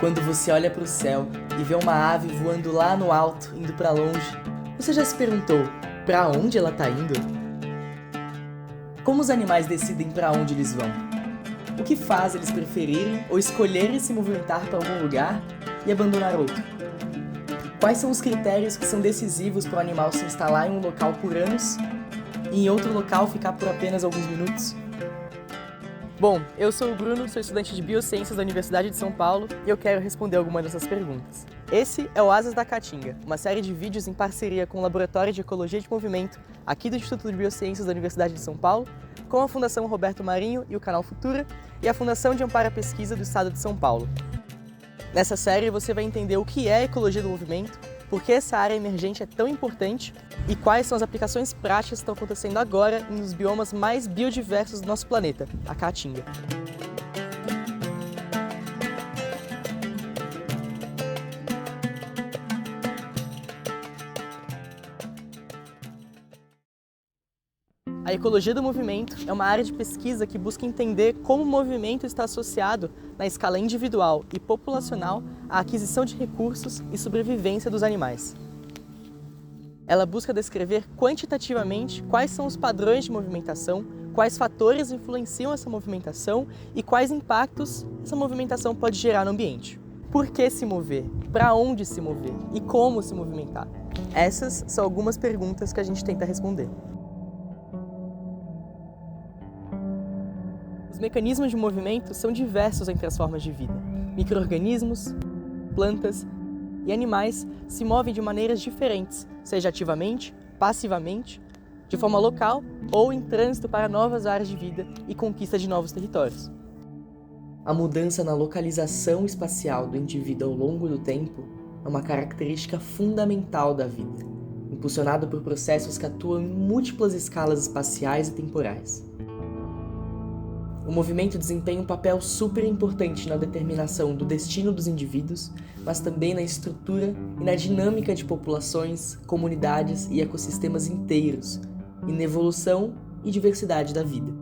Quando você olha para o céu e vê uma ave voando lá no alto, indo para longe, você já se perguntou para onde ela está indo? Como os animais decidem para onde eles vão? O que faz eles preferirem ou escolherem se movimentar para algum lugar e abandonar outro? Quais são os critérios que são decisivos para o animal se instalar em um local por anos e em outro local ficar por apenas alguns minutos? Bom, eu sou o Bruno, sou estudante de Biociências da Universidade de São Paulo e eu quero responder algumas dessas perguntas. Esse é o Asas da Caatinga, uma série de vídeos em parceria com o Laboratório de Ecologia de Movimento, aqui do Instituto de Biociências da Universidade de São Paulo, com a Fundação Roberto Marinho e o Canal Futura, e a Fundação de Amparo à Pesquisa do Estado de São Paulo. Nessa série você vai entender o que é a ecologia do movimento, por que essa área emergente é tão importante e quais são as aplicações práticas que estão acontecendo agora nos biomas mais biodiversos do nosso planeta, a Caatinga. A ecologia do movimento é uma área de pesquisa que busca entender como o movimento está associado, na escala individual e populacional, à aquisição de recursos e sobrevivência dos animais. Ela busca descrever quantitativamente quais são os padrões de movimentação, quais fatores influenciam essa movimentação e quais impactos essa movimentação pode gerar no ambiente. Por que se mover? Para onde se mover? E como se movimentar? Essas são algumas perguntas que a gente tenta responder. Os mecanismos de movimento são diversos entre as formas de vida. Micro-organismos, plantas e animais se movem de maneiras diferentes, seja ativamente, passivamente, de forma local ou em trânsito para novas áreas de vida e conquista de novos territórios. A mudança na localização espacial do indivíduo ao longo do tempo é uma característica fundamental da vida, impulsionada por processos que atuam em múltiplas escalas espaciais e temporais. O movimento desempenha um papel super importante na determinação do destino dos indivíduos, mas também na estrutura e na dinâmica de populações, comunidades e ecossistemas inteiros, e na evolução e diversidade da vida.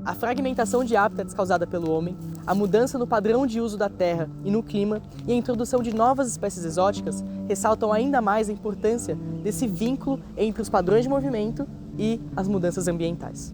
A fragmentação de hábitats causada pelo homem, a mudança no padrão de uso da terra e no clima e a introdução de novas espécies exóticas ressaltam ainda mais a importância desse vínculo entre os padrões de movimento e as mudanças ambientais.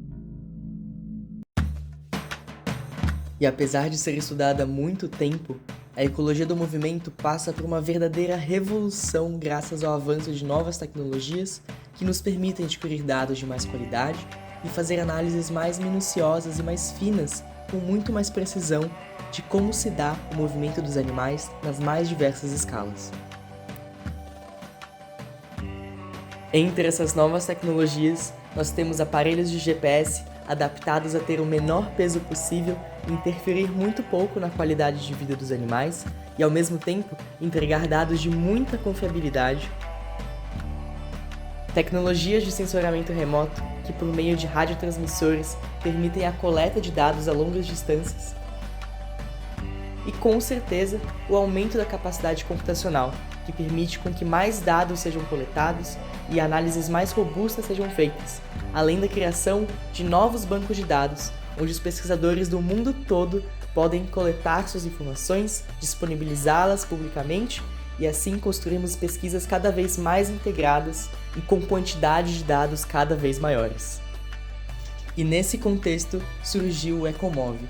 E apesar de ser estudada há muito tempo, a ecologia do movimento passa por uma verdadeira revolução graças ao avanço de novas tecnologias que nos permitem adquirir dados de mais qualidade e fazer análises mais minuciosas e mais finas, com muito mais precisão, de como se dá o movimento dos animais nas mais diversas escalas. Entre essas novas tecnologias, nós temos aparelhos de GPS adaptados a ter o menor peso possível e interferir muito pouco na qualidade de vida dos animais e, ao mesmo tempo, entregar dados de muita confiabilidade. Tecnologias de sensoriamento remoto que, por meio de radiotransmissores, permitem a coleta de dados a longas distâncias. E, com certeza, o aumento da capacidade computacional, que permite com que mais dados sejam coletados e análises mais robustas sejam feitas, além da criação de novos bancos de dados, onde os pesquisadores do mundo todo podem coletar suas informações, disponibilizá-las publicamente e assim construirmos pesquisas cada vez mais integradas e com quantidade de dados cada vez maiores. E nesse contexto surgiu o Ecomove,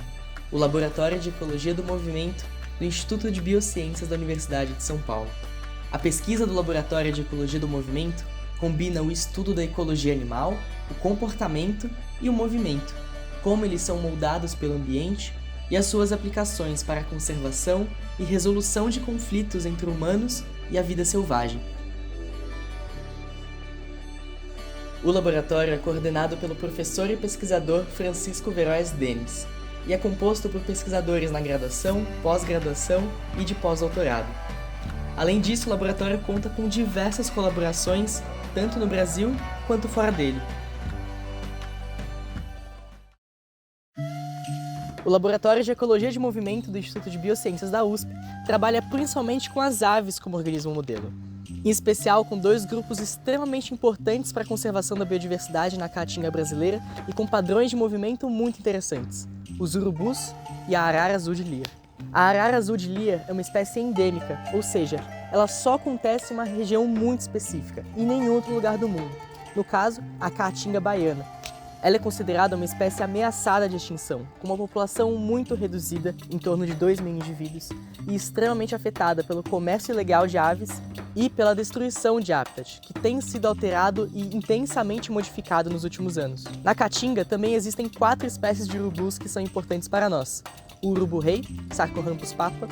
o Laboratório de Ecologia do Movimento do Instituto de Biociências da Universidade de São Paulo. A pesquisa do Laboratório de Ecologia do Movimento combina o estudo da ecologia animal, o comportamento e o movimento, como eles são moldados pelo ambiente e as suas aplicações para a conservação e resolução de conflitos entre humanos e a vida selvagem. O laboratório é coordenado pelo professor e pesquisador Francisco Veróes Denis e é composto por pesquisadores na graduação, pós-graduação e de pós-doutorado. Além disso, o laboratório conta com diversas colaborações, tanto no Brasil quanto fora dele. O Laboratório de Ecologia de Movimento do Instituto de Biociências da USP trabalha principalmente com as aves como organismo modelo, em especial com dois grupos extremamente importantes para a conservação da biodiversidade na Caatinga brasileira e com padrões de movimento muito interessantes: os urubus e a arara azul de Lear. A arara azul de Lear é uma espécie endêmica, ou seja, ela só acontece em uma região muito específica, em nenhum outro lugar do mundo. No caso, a caatinga baiana. Ela é considerada uma espécie ameaçada de extinção, com uma população muito reduzida, em torno de 2 mil indivíduos, e extremamente afetada pelo comércio ilegal de aves e pela destruição de habitat, que tem sido alterado e intensamente modificado nos últimos anos. Na Caatinga também existem 4 espécies de urubus que são importantes para nós. O urubu-rei, Sarcorampus papa,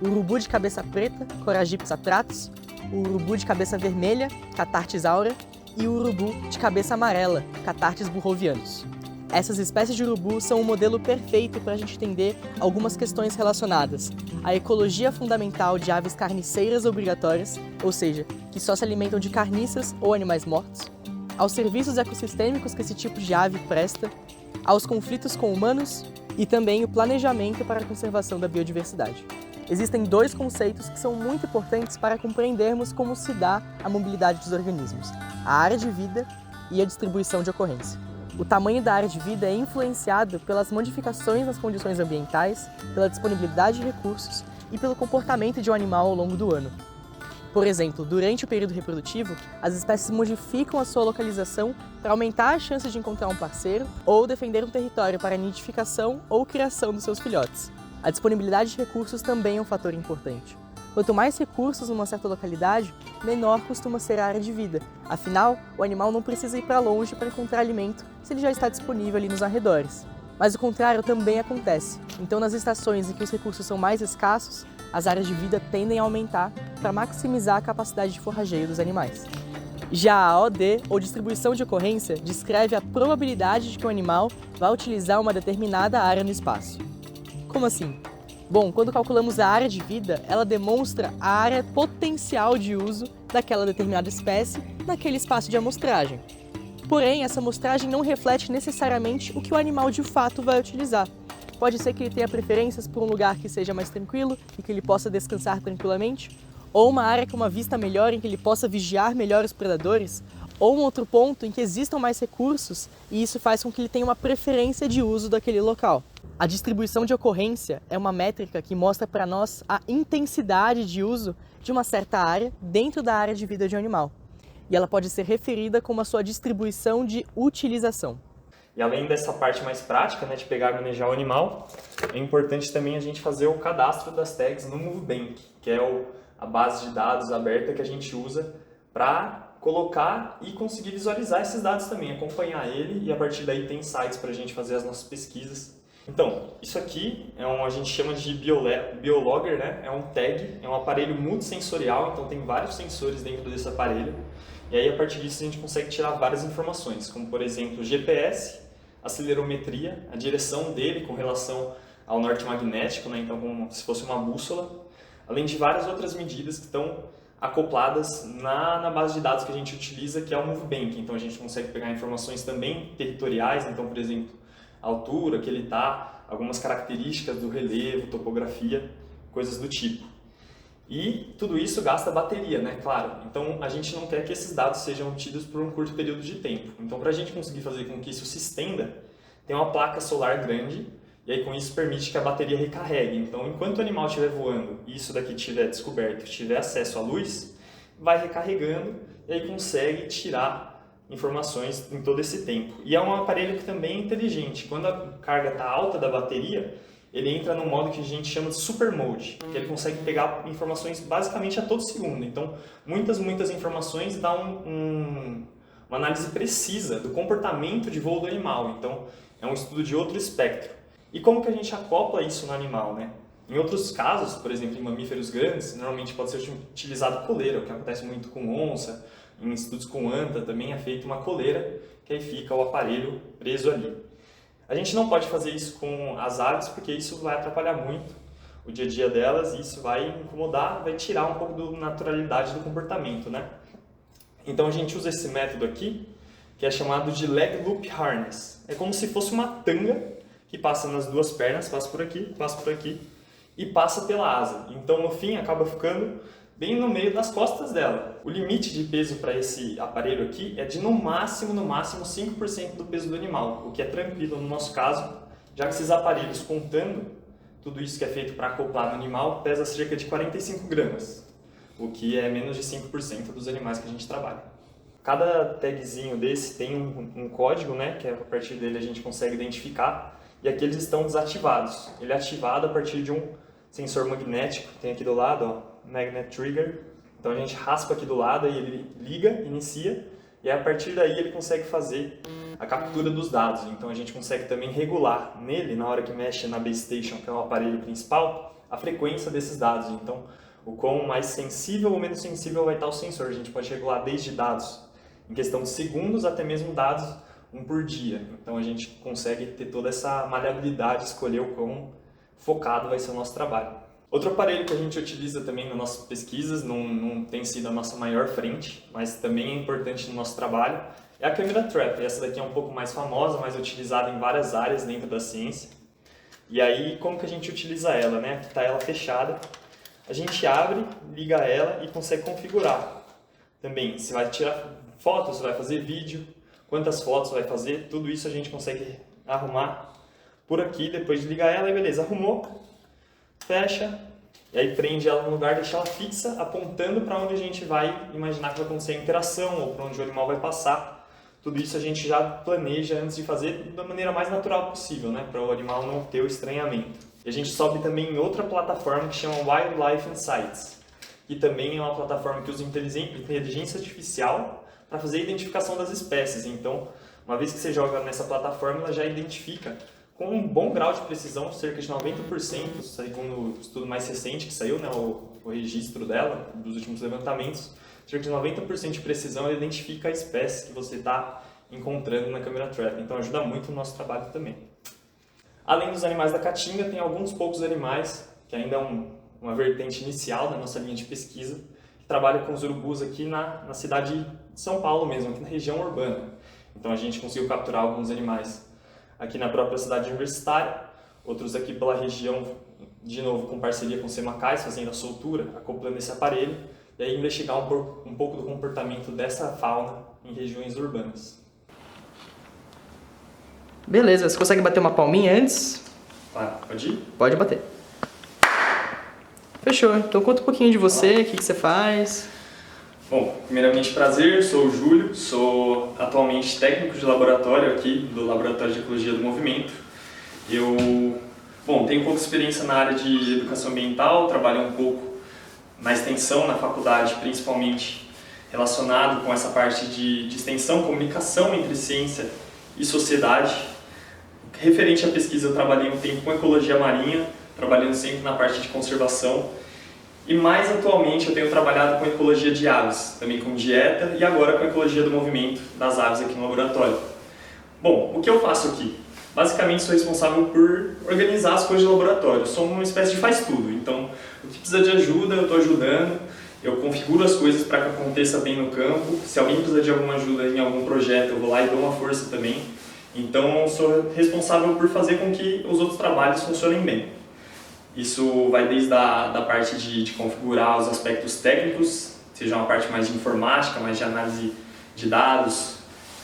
o urubu de cabeça preta, Coragyptus atratus, o urubu de cabeça vermelha, Cathartes aura, e o urubu de cabeça amarela, Cathartes burrovianus. Essas espécies de urubu são um modelo perfeito para a gente entender algumas questões relacionadas à ecologia fundamental de aves carniceiras obrigatórias, ou seja, que só se alimentam de carniças ou animais mortos, aos serviços ecossistêmicos que esse tipo de ave presta, aos conflitos com humanos e também o planejamento para a conservação da biodiversidade. Existem 2 conceitos que são muito importantes para compreendermos como se dá a mobilidade dos organismos: a área de vida e a distribuição de ocorrência. O tamanho da área de vida é influenciado pelas modificações nas condições ambientais, pela disponibilidade de recursos e pelo comportamento de um animal ao longo do ano. Por exemplo, durante o período reprodutivo, as espécies modificam a sua localização para aumentar as chances de encontrar um parceiro ou defender um território para a nidificação ou criação dos seus filhotes. A disponibilidade de recursos também é um fator importante. Quanto mais recursos numa certa localidade, menor costuma ser a área de vida. Afinal, o animal não precisa ir para longe para encontrar alimento se ele já está disponível ali nos arredores. Mas o contrário também acontece. Então, nas estações em que os recursos são mais escassos, as áreas de vida tendem a aumentar para maximizar a capacidade de forrageio dos animais. Já a OD, ou distribuição de ocorrência, descreve a probabilidade de que o animal vá utilizar uma determinada área no espaço. Como assim? Bom, quando calculamos a área de vida, ela demonstra a área potencial de uso daquela determinada espécie naquele espaço de amostragem. Porém, essa amostragem não reflete necessariamente o que o animal de fato vai utilizar. Pode ser que ele tenha preferências por um lugar que seja mais tranquilo e que ele possa descansar tranquilamente, ou uma área com uma vista melhor em que ele possa vigiar melhor os predadores, ou um outro ponto em que existam mais recursos e isso faz com que ele tenha uma preferência de uso daquele local. A distribuição de ocorrência é uma métrica que mostra para nós a intensidade de uso de uma certa área dentro da área de vida de um animal. E ela pode ser referida como a sua distribuição de utilização. E além dessa parte mais prática, né, de pegar e manejar o animal, é importante também a gente fazer o cadastro das tags no MoveBank, que é a base de dados aberta que a gente usa para colocar e conseguir visualizar esses dados também, acompanhar ele, e a partir daí tem sites para a gente fazer as nossas pesquisas. Então, isso aqui a gente chama de biologger, né? É um tag, é um aparelho multissensorial, então tem vários sensores dentro desse aparelho. E aí, a partir disso, a gente consegue tirar várias informações, como, por exemplo, GPS, acelerometria, a direção dele com relação ao norte magnético, né? Então, como se fosse uma bússola, além de várias outras medidas que estão acopladas na base de dados que a gente utiliza, que é o MoveBank. Então, a gente consegue pegar informações também territoriais, então, por exemplo, a altura que ele está, algumas características do relevo, topografia, coisas do tipo. E tudo isso gasta bateria, né? Claro. Então, a gente não quer que esses dados sejam obtidos por um curto período de tempo. Então, para a gente conseguir fazer com que isso se estenda, tem uma placa solar grande, e aí com isso permite que a bateria recarregue. Então, enquanto o animal estiver voando e isso daqui estiver descoberto, tiver acesso à luz, vai recarregando e aí consegue tirar informações em todo esse tempo. E é um aparelho que também é inteligente. Quando a carga está alta da bateria, ele entra num modo que a gente chama de super mode, que ele consegue pegar informações basicamente a todo segundo. Então, muitas informações dá uma análise precisa do comportamento de voo do animal. Então, é um estudo de outro espectro. E como que a gente acopla isso no animal, né? Em outros casos, por exemplo, em mamíferos grandes, normalmente pode ser utilizado coleira, o que acontece muito com onça. Em estudos com anta também é feita uma coleira, que aí fica o aparelho preso ali. A gente não pode fazer isso com as aves, porque isso vai atrapalhar muito o dia a dia delas e isso vai incomodar, vai tirar um pouco da naturalidade do comportamento, né? Então a gente usa esse método aqui, que é chamado de leg loop harness. É como se fosse uma tanga que passa nas duas pernas, passa por aqui e passa pela asa. Então no fim acaba ficando bem no meio das costas dela. O limite de peso para esse aparelho aqui é de no máximo 5% do peso do animal, o que é tranquilo no nosso caso já que esses aparelhos, contando tudo isso que é feito para acoplar no animal, pesa cerca de 45 gramas, o que é menos de 5% dos animais que a gente trabalha. Cada tagzinho desse tem um código, né, que a partir dele a gente consegue identificar, e aqui eles estão desativados. Ele é ativado a partir de um sensor magnético, que tem aqui do lado, ó, Magnet Trigger. Então a gente raspa aqui do lado e ele liga, inicia, e a partir daí ele consegue fazer a captura dos dados. Então a gente consegue também regular nele, na hora que mexe na base station, que é o aparelho principal, a frequência desses dados. Então o quão mais sensível ou menos sensível vai estar o sensor. A gente pode regular desde dados em questão de segundos até mesmo dados um por dia. Então a gente consegue ter toda essa maleabilidade, escolher o quão focado vai ser o nosso trabalho. Outro aparelho que a gente utiliza também nas nossas pesquisas, não tem sido a nossa maior frente, mas também é importante no nosso trabalho, é a câmera trap. Essa daqui é um pouco mais famosa, mais utilizada em várias áreas dentro da ciência. E aí, como que a gente utiliza ela, né? Aqui está ela fechada. A gente abre, liga ela e consegue configurar. Também, se vai tirar fotos, se vai fazer vídeo, quantas fotos vai fazer, tudo isso a gente consegue arrumar por aqui, depois de ligar ela e beleza, arrumou, fecha, e aí prende ela no lugar, deixa ela fixa, apontando para onde a gente vai imaginar que vai acontecer a interação, ou para onde o animal vai passar. Tudo isso a gente já planeja antes de fazer da maneira mais natural possível, né? Para o animal não ter o estranhamento. E a gente sobe também em outra plataforma que chama Wildlife Insights, que também é uma plataforma que usa inteligência artificial para fazer a identificação das espécies. Então, uma vez que você joga nessa plataforma, ela já identifica com um bom grau de precisão, cerca de 90%, segundo o estudo mais recente que saiu, né, o registro dela, dos últimos levantamentos, cerca de 90% de precisão ela identifica a espécie que você está encontrando na câmera trap. Então ajuda muito no nosso trabalho também. Além dos animais da Caatinga, tem alguns poucos animais, que ainda é uma vertente inicial da nossa linha de pesquisa, que trabalha com os urubus aqui na cidade de São Paulo mesmo, aqui na região urbana. Então a gente conseguiu capturar alguns animais aqui na própria cidade universitária, outros aqui pela região, de novo com parceria com o Semacais, fazendo a soltura, acoplando esse aparelho, e aí investigar um pouco do comportamento dessa fauna em regiões urbanas. Beleza, você consegue bater uma palminha antes? Claro, pode ir? Pode bater. Fechou, então conta um pouquinho de você, o que você faz. Bom, primeiramente prazer, sou o Júlio, sou atualmente técnico de laboratório aqui do Laboratório de Ecologia do Movimento. Eu, tenho pouca experiência na área de educação ambiental, trabalho um pouco na extensão na faculdade, principalmente relacionado com essa parte de extensão, comunicação entre ciência e sociedade. Referente à pesquisa, eu trabalhei um tempo com ecologia marinha, trabalhando sempre na parte de conservação. E mais atualmente eu tenho trabalhado com ecologia de aves, também com dieta e agora com ecologia do movimento das aves aqui no laboratório. Bom, o que eu faço aqui? Basicamente sou responsável por organizar as coisas do laboratório. Eu sou uma espécie de faz-tudo, então o que precisa de ajuda eu estou ajudando, eu configuro as coisas para que aconteça bem no campo. Se alguém precisa de alguma ajuda em algum projeto, eu vou lá e dou uma força também. Então sou responsável por fazer com que os outros trabalhos funcionem bem. Isso vai desde a parte de configurar os aspectos técnicos, seja uma parte mais de informática, mais de análise de dados,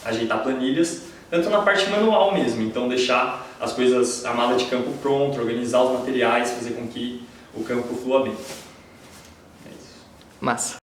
ajeitar planilhas, tanto na parte manual mesmo, então deixar as coisas, a mala de campo pronta, organizar os materiais, fazer com que o campo flua bem. É isso. Massa.